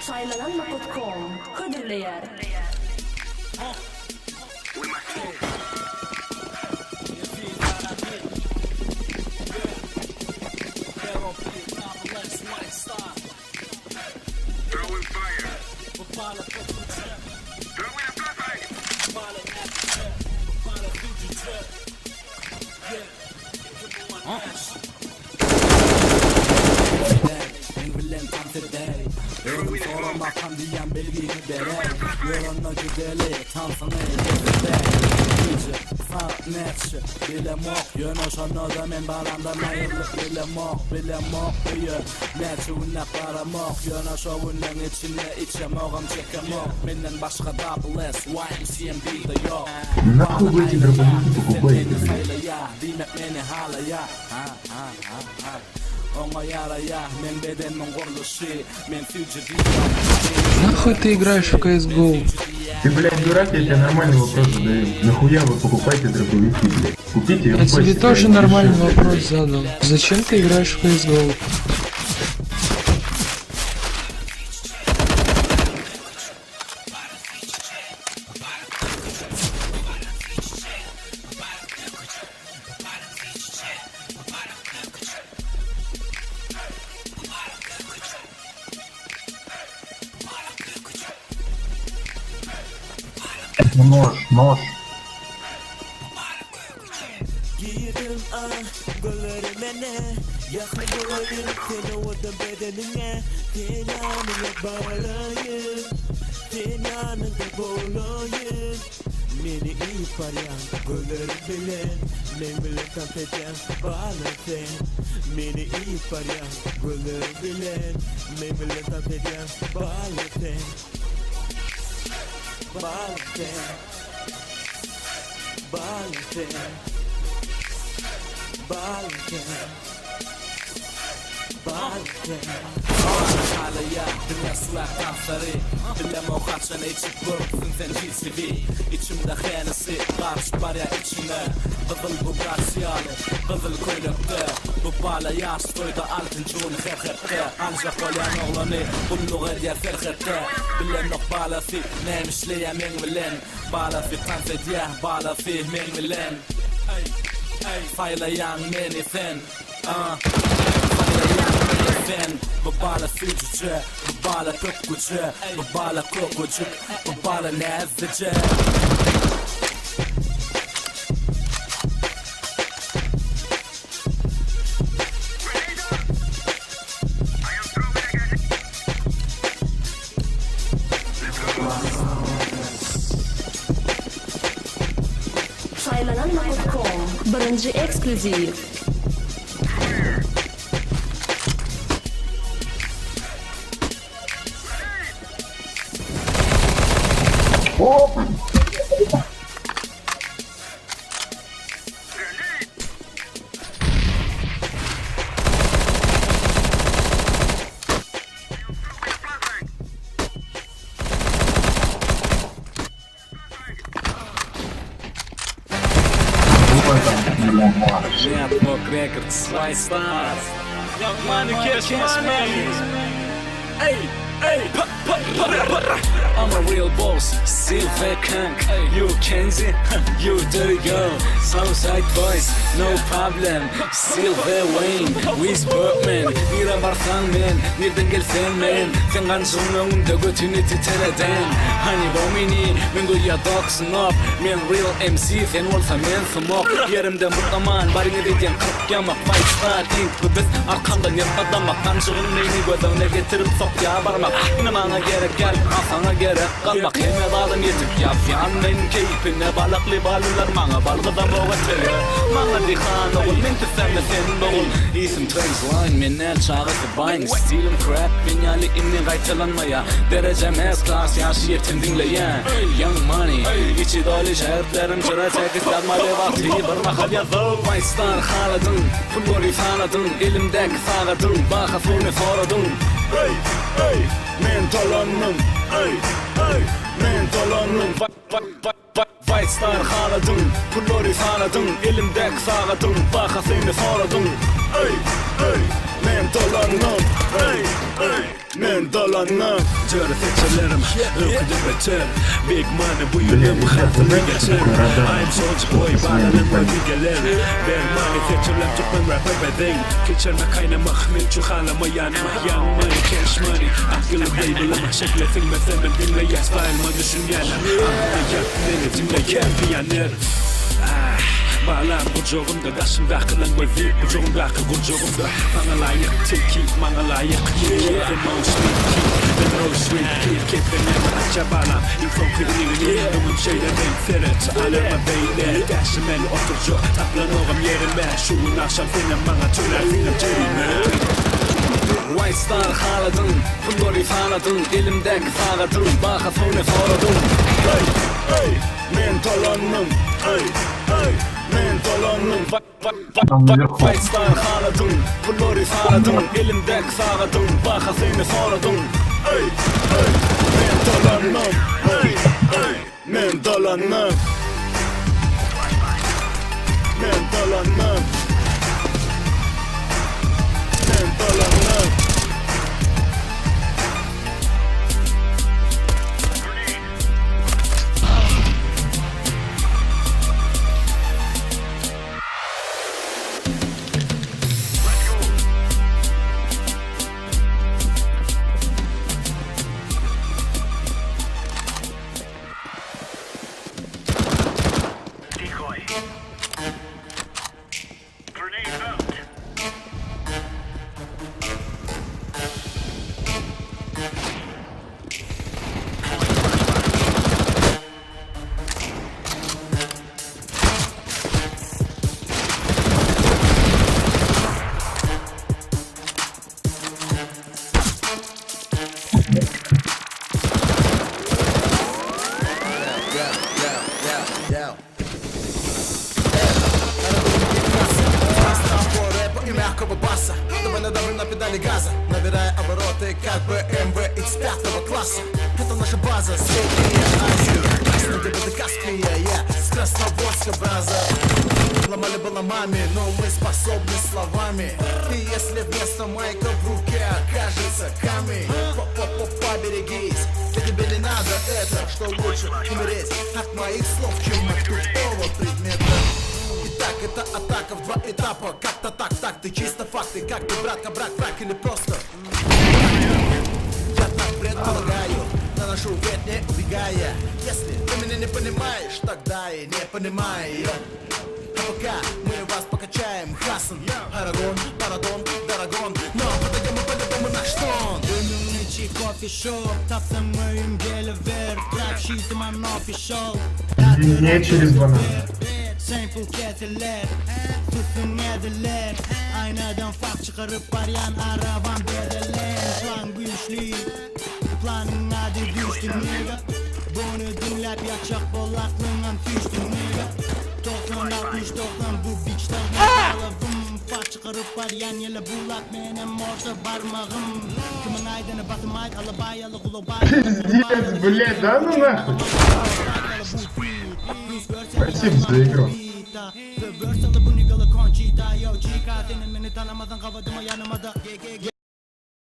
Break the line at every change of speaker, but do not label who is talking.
Şaylananma.com Hıdırlayar.
Throwing fire. Throwing a flashlight.
Ölüm sonra makam diyen belgi giderek Yorunla güdeli tam sana edildi Gece sanatçı bilem ok Yönüşen ödemin barandan ayrılık bilem ok Bilem ok büyü Nece unne param ok Yönüşevinden içinde içem oğam çekem ok Menden başka double S YMCMB de yok
Нахуй вы эти дробовики покупаете, блядь?
Demek beni hala ya Ona yaraya men bedenimin kuruluşu Men future
Нахуй ты играешь в CSGO?
Ты, блядь, дурак, я тебе нормальный вопрос задаю. Нахуя вы покупаете дробовики, блядь? Купите и
Я
рубайте,
тебе
блядь,
тоже
и
нормальный
всё.
вопрос задал. Зачем ты играешь в CSGO?
Нож.
Girdim gollerime yaklıyorum seni orada bedenine Tenyanına bağlayın Tenyanına boğulayın Beni iyi parayan gollerim bilen Ben bile kampeden bağlasın Beni iyi parayan gollerim bilen Ben bile kampeden bağlasın Bağlasın Bağlasın
Halaya dünya sular kansarı Bilem o kaçana içip vurursun sen GCV İçimde henesi karşı var ya içine Kızıl bu garsiyalı Kızıl koylukta Bu bala yaş soyda altıncığını herhette Ancak olan oğlanı Kulluğu ediyor ferhette Bilem nok bala fi Neymişliye men bilen Bala fi kansediye Bala fi men bilen Faylayan meni sen Faylayan bu bala fücücü, bu bala kökücü, bu bala kokucuk, bu bala nezdici
Şaylananma.com Birinci ekskluziv.
Network Records, White Stars Young Money, Cash Money Hey, hey, I'm a real boss, Silver Kank You Kenzie, you dirty girl Southside boys, no problem Silver Wayne, Wiz Birdman Nira varsan men, nereden gelsen men Sen kancının önünde götünü titreden Hani bomini, men goya dogsın up Men real MC, sen olsa men smoke Yerimden mutlaman, barine dediğin kırk yamak Fight star, ink kuduz Arkamdan yer adamak Kancının neyini gözüne getirip sok ya barmak Ne bana gerek gel, sana gerek kalmak Heme dağdan yetip yap yanın keyfine Balıklı balılar bana balgıdan boğatıyor Bana dihan oğul, men tüfemle sen boğul İsim Transline, men el çağısı bayn Stilim crap, ben yali inni gaytalanmaya Derecem S-Class, yaşı yetim dinleyen Young Money, içi dolu şehirlerim Çıra çekis dalmalı vakti bir mahal yazıl White Star haladın, fullori fanadın Elimdeki sağadın, baka suni soradın Hey, hey, men dolanım Hey, hey, men dolanım White Star haladın, fullori fanadın Elimdeki sağadın, baka suni soradın Hey, hey, men dolanım Hey, hey, men dolanım Cırı feçelerim öküdüm beter Big money bu yılım hayatımı geçir I'm soldier boy bağlanın var bilgeler Bear money feçerler tutman rap everything Geçirme kaynamak milçu halama yanma Young money cash money Akıllı label'ım şekle film efendim dinle ya style'ıma düşünyenim Anlayak beni dinle gel piyaner Bağlam kucağımda Kaşımda kılan boy VIP Kucağımda kıl kucağımda Bana layık tilki Bana layık kiki Ben o sweet key Ben o sweet key Kefenler açça bağlam İlkon kırılığını Umum şeyler ben ferret Alırma beyler Dersimen oturcu Taplanırım yerime Şuun akşam film Bana türer film terime White Star haladın Pundori faladın Elimdeki faladın Baka fone faladın Hey hey Men talanım Hey hey Men dolanım White Star haladın Pundori faladın Elimdeki faladın Baka seni faladın Hey hey Men dolanım Hey hey Men dolanım Men dolanım Men dolanım
Decoy. Grenade out.
И мягкого баса Довольно на педали газа Набирая обороты, как BMW X5 класса Это наша база, Средняя Азия Красный ДБД Каспия, с Красногорска, браза Ломали бы ломами, но мы способны словами И если вместо майка в руке окажется камень Поберегись, для тебя не надо это Что лучше умереть от моих слов, чем от тупого предмета Итак, это атака в два этапа Как-то так, ты чисто факты Как ты, братка, брат, враг или просто Я так предполагаю Наношу вред, не убегая Если ты меня не понимаешь Тогда и не понимаю А пока мы вас покачаем Хасан, Арагон, Парадон, Дарагон Но подаем мы по-любому наш тон
Önümdeki кофе-шоп Tapsam öğüm ver Bırak duman official
Не через банан.
Simple keseler Susun nedirler Aynadan fark çıkarıp arayan araban bedeler Plan güçlü Planın adı düştü nigga Bunu dinlep yakacak bol aklından düştü nigga 90-60-90 bu bitchlerden alavım Fark çıkarıp arayan yele bulak benim orta parmağım Kimin aydını batım ayt alabayalı kulobay
Пиздец, блядь, да ну нахуй. Спасибо за игру.
Versalı bu niggalı Conchita Yo chica senin beni tanımadın kavadıma yanıma da